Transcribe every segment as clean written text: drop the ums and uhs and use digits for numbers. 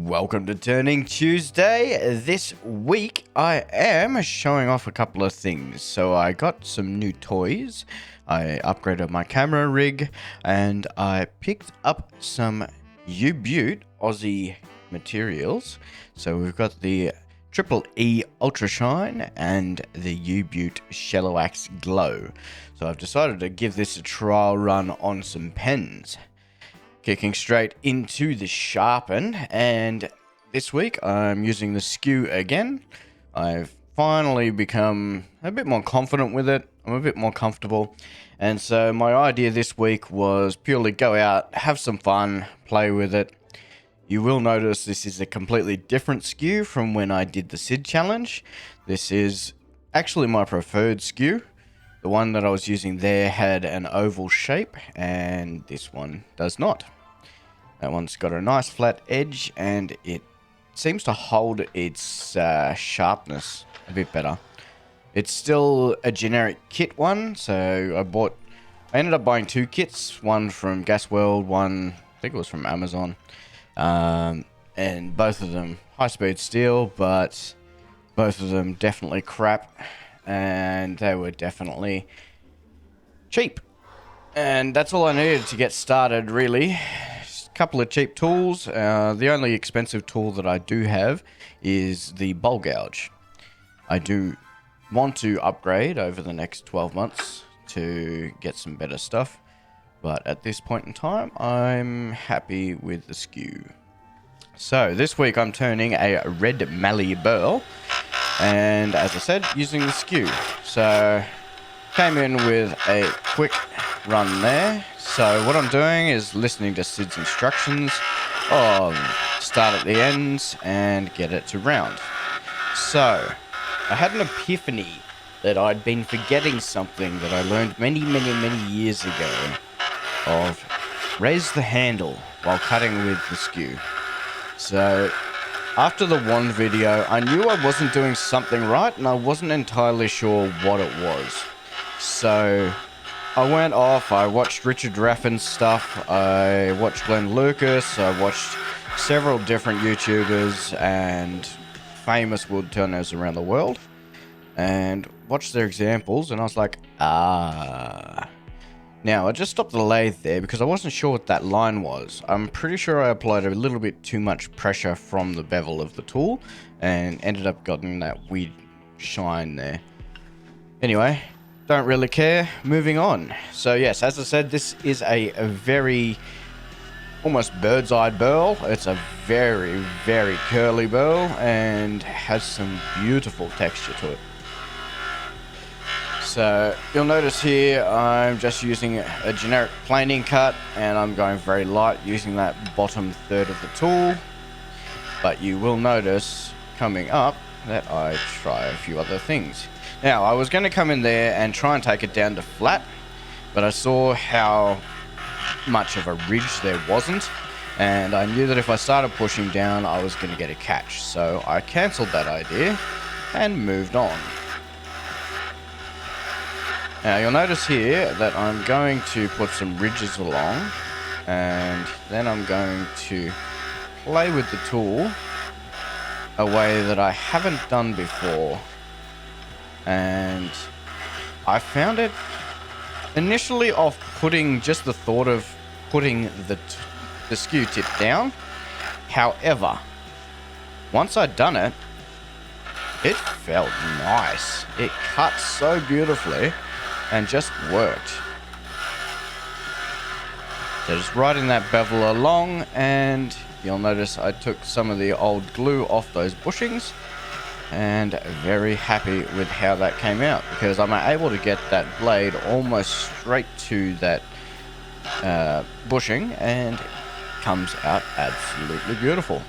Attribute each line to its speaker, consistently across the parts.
Speaker 1: Welcome to Turning Tuesday. This week I am showing off a couple of things. So I got some new toys, I upgraded my camera rig, and I picked up some U-Butte Aussie materials. So we've got the Triple E Ultra Shine and the U-Butte Shallow Axe Glow. So I've decided to give this a trial run on some pens. Kicking straight into the sharpen, and this week I'm using the skew again. I've finally become a bit more confident with it. I'm a bit more comfortable, and so my idea this week was purely go out, have some fun, play with it. You will notice this is a completely different skew from when I did the SID challenge. This is actually my preferred skew. The one that I was using there had an oval shape, and this one does not. That one's got a nice flat edge, and it seems to hold its sharpness a bit better. It's still a generic kit one, so I ended up buying two kits, one from Gas World, one I think it was from Amazon, and both of them high-speed steel, but both of them definitely crap, and they were definitely cheap. And that's all I needed to get started, really. Couple of cheap tools. The only expensive tool that I do have is the bowl gouge. I do want to upgrade over the next 12 months to get some better stuff, but at this point in time I'm happy with the skew. So this week I'm turning a red mallee burl, and as I said, using the skew. So came in with a quick run there. So what I'm doing is listening to Sid's instructions of start at the ends and get it to round. So I had an epiphany that I'd been forgetting something that I learned many years ago of raise the handle while cutting with the skew. So after the wand video, I knew I wasn't doing something right, and I wasn't entirely sure what it was. So I went off, I watched Richard Raffin's stuff, I watched Glenn Lucas, I watched several different YouTubers and famous woodturners around the world, and watched their examples, and I was like, Now, I just stopped the lathe there because I wasn't sure what that line was. I'm pretty sure I applied a little bit too much pressure from the bevel of the tool, and ended up getting that weird shine there. Anyway, don't really care. Moving on. So yes, as I said, this is a very almost bird's eye burl. It's a very curly burl and has some beautiful texture to it. So you'll notice here I'm just using a generic planing cut, and I'm going very light using that bottom third of the tool. But you will notice coming up that I try a few other things. Now, I was going to come in there and try and take it down to flat, but I saw how much of a ridge there wasn't, and I knew that if I started pushing down, I was going to get a catch. So I cancelled that idea and moved on. Now, you'll notice here that I'm going to put some ridges along, and then I'm going to play with the tool a way that I haven't done before. And I found it initially off-putting, just the thought of putting the skew tip down. However, once I'd done it, it felt nice. It cut so beautifully and just worked. So just riding that bevel along, and you'll notice I took some of the old glue off those bushings, and very happy with how that came out, because I'm able to get that blade almost straight to that bushing, and it comes out absolutely beautiful.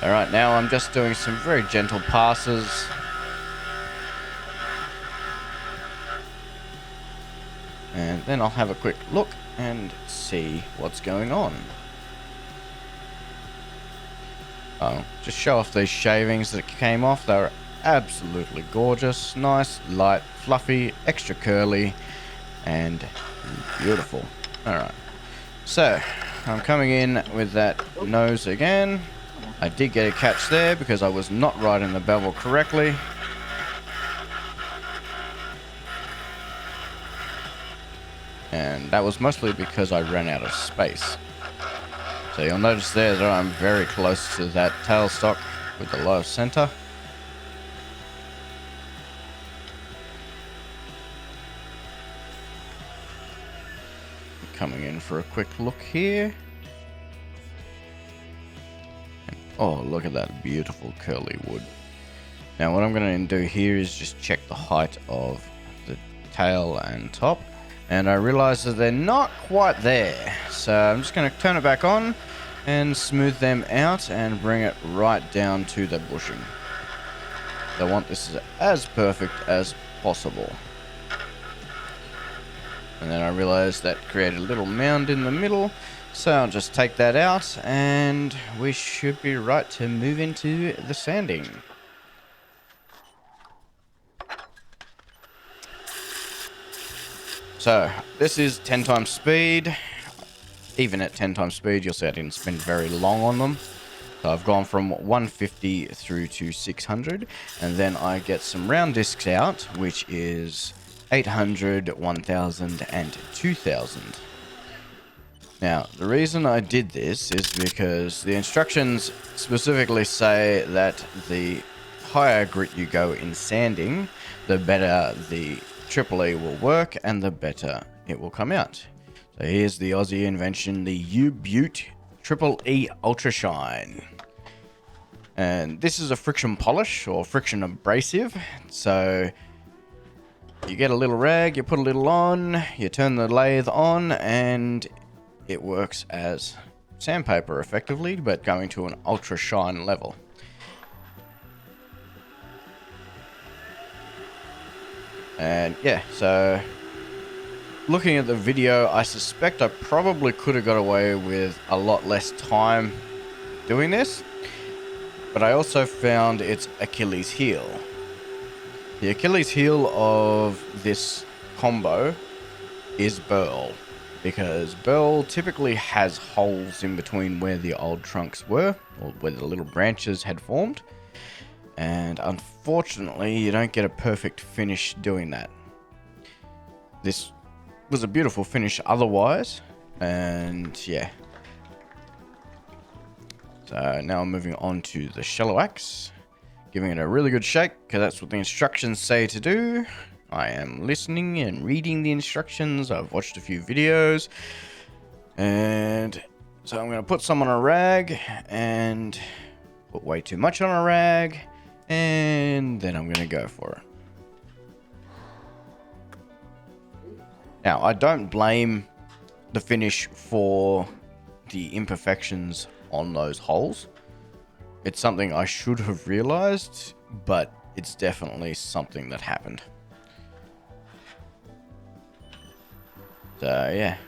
Speaker 1: Alright, now I'm just doing some very gentle passes. And then I'll have a quick look and see what's going on. I'll just show off these shavings that came off. They were absolutely gorgeous. Nice, light, fluffy, extra curly, and beautiful. Alright, so I'm coming in with that nose again. I did get a catch there because I was not riding the bevel correctly. And that was mostly because I ran out of space. So you'll notice there that I'm very close to that tailstock with the low center. Coming in for a quick look here. And, oh, look at that beautiful curly wood. Now what I'm going to do here is just check the height of the tail and top. And I realize that they're not quite there. So I'm just going to turn it back on and smooth them out and bring it right down to the bushing. I want this as perfect as possible. And then I realized that created a little mound in the middle. So I'll just take that out and we should be right to move into the sanding. So this is 10 times speed. Even at 10 times speed, you'll see I didn't spend very long on them. So I've gone from 150 through to 600. And then I get some round discs out, which is 800, 1000, and 2000. Now, the reason I did this is because the instructions specifically say that the higher grit you go in sanding, the better the Triple E will work and the better it will come out. So here's the Aussie invention, the U-Butte Triple E Ultra Shine. And this is a friction polish or friction abrasive. So you get a little rag, you put a little on, you turn the lathe on, and it works as sandpaper effectively, but going to an ultra shine level. And yeah, so looking at the video, I suspect I probably could have got away with a lot less time doing this, but I also found its Achilles heel. The Achilles heel of this combo is burl, because burl typically has holes in between where the old trunks were, or where the little branches had formed. And unfortunately, you don't get a perfect finish doing that. This was a beautiful finish otherwise, and yeah. So now I'm moving on to the shallow axe, giving it a really good shake, because that's what the instructions say to do. I am listening and reading the instructions. I've watched a few videos, and so I'm going to put some on a rag and put way too much on a rag. And then I'm going to go for it. Now, I don't blame the finish for the imperfections on those holes. It's something I should have realized, but it's definitely something that happened. So, yeah.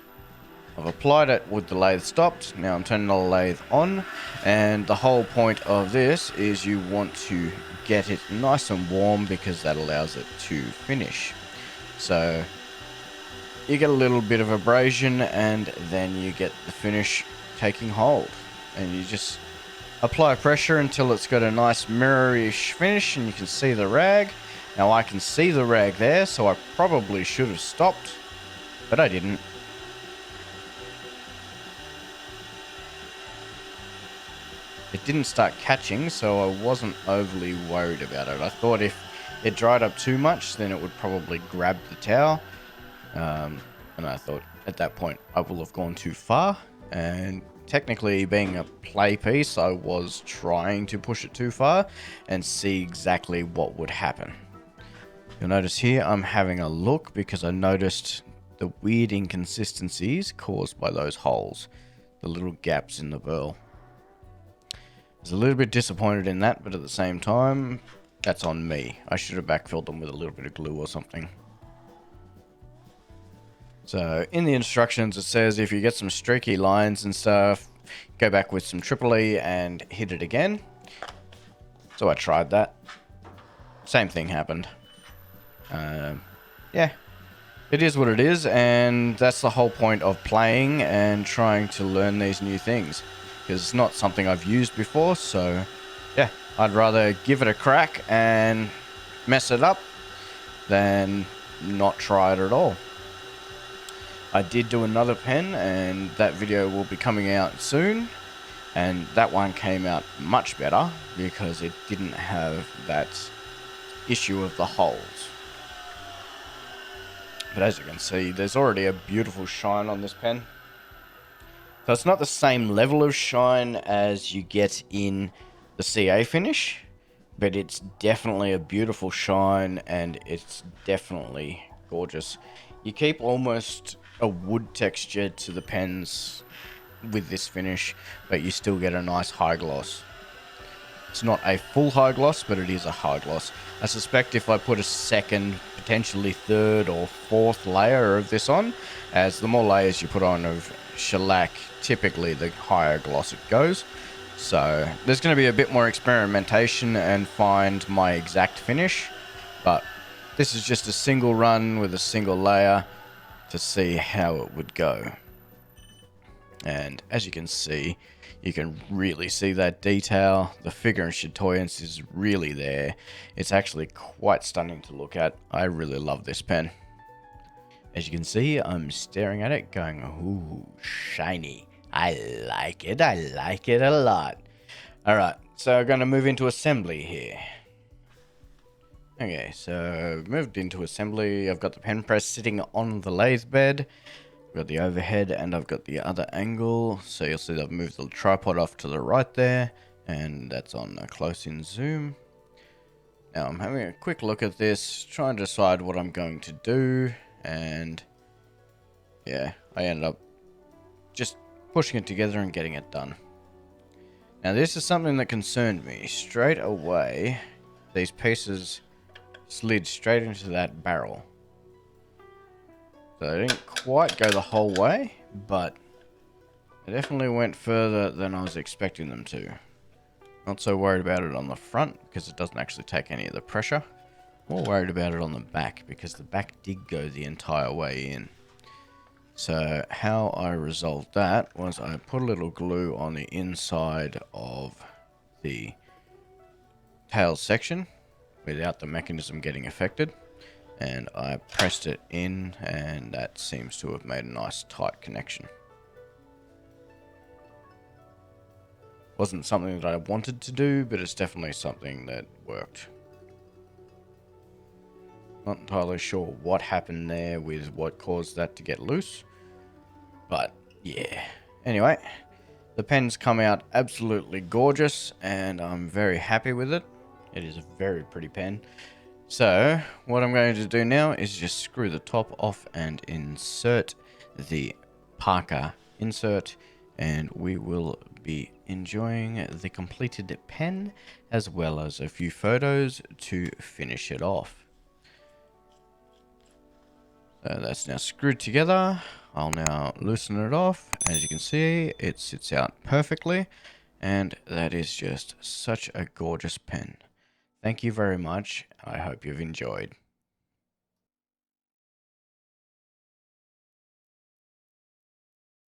Speaker 1: I've applied it with the lathe stopped. Now I'm turning the lathe on, and the whole point of this is you want to get it nice and warm because that allows it to finish. So you get a little bit of abrasion and then you get the finish taking hold, and you just apply pressure until it's got a nice mirror-ish finish and you can see the rag. Now I can see the rag there, so I probably should have stopped, but I didn't. It didn't start catching, so I wasn't overly worried about it. I thought if it dried up too much, then it would probably grab the towel. And I thought at that point I will have gone too far. And technically, being a play piece, I was trying to push it too far and see exactly what would happen. You'll notice here I'm having a look because I noticed the weird inconsistencies caused by those holes, the little gaps in the burl. I was a little bit disappointed in that, but at the same time, that's on me. I should have backfilled them with a little bit of glue or something. So in the instructions, it says if you get some streaky lines and stuff, go back with some Triple E and hit it again. So I tried that. Same thing happened. Yeah. it is what it is, and that's the whole point of playing and trying to learn these new things. Because it's not something I've used before, so yeah, I'd rather give it a crack and mess it up than not try it at all. I did do another pen, and that video will be coming out soon, and that one came out much better because it didn't have that issue of the holes. But as you can see, there's already a beautiful shine on this pen. So it's not the same level of shine as you get in the CA finish, but it's definitely a beautiful shine, and it's definitely gorgeous. You keep almost a wood texture to the pens with this finish, but you still get a nice high gloss. It's not a full high gloss, but it is a high gloss. I suspect if I put a second, potentially third or fourth layer of this on, as the more layers you put on of shellac, typically the higher gloss it goes. So there's going to be a bit more experimentation and find my exact finish, but this is just a single run with a single layer to see how it would go. And as you can see, you can really see that detail. The figure and chatoyance is really there. It's actually quite stunning to look at. I really love this pen. As you can see, I'm staring at it going, ooh, shiny. I like it a lot. Alright, so I'm going to move into assembly here. Okay, so moved into assembly. I've got the pen press sitting on the lathe bed. I've got the overhead and I've got the other angle. So you'll see that I've moved the tripod off to the right there. And that's on a close-in zoom. Now I'm having a quick look at this, trying to decide what I'm going to do. And yeah, I ended up just pushing it together and getting it done. Now this is something that concerned me. Straight away, these pieces slid straight into that barrel. So they didn't quite go the whole way, but they definitely went further than I was expecting them to. Not so worried about it on the front because it doesn't actually take any of the pressure. More worried about it on the back because the back did go the entire way in. So how I resolved that was I put a little glue on the inside of the tail section without the mechanism getting affected, and I pressed it in, and that seems to have made a nice tight connection. Wasn't something that I wanted to do, but it's definitely something that worked. Not entirely sure what happened there with what caused that to get loose, but yeah. Anyway, the pen's come out absolutely gorgeous, and I'm very happy with it. It is a very pretty pen. So what I'm going to do now is just screw the top off and insert the Parker insert, and we will be enjoying the completed pen as well as a few photos to finish it off. So that's now screwed together. I'll now loosen it off. As you can see, it sits out perfectly, and that is just such a gorgeous pen. Thank you very much. I hope you've enjoyed.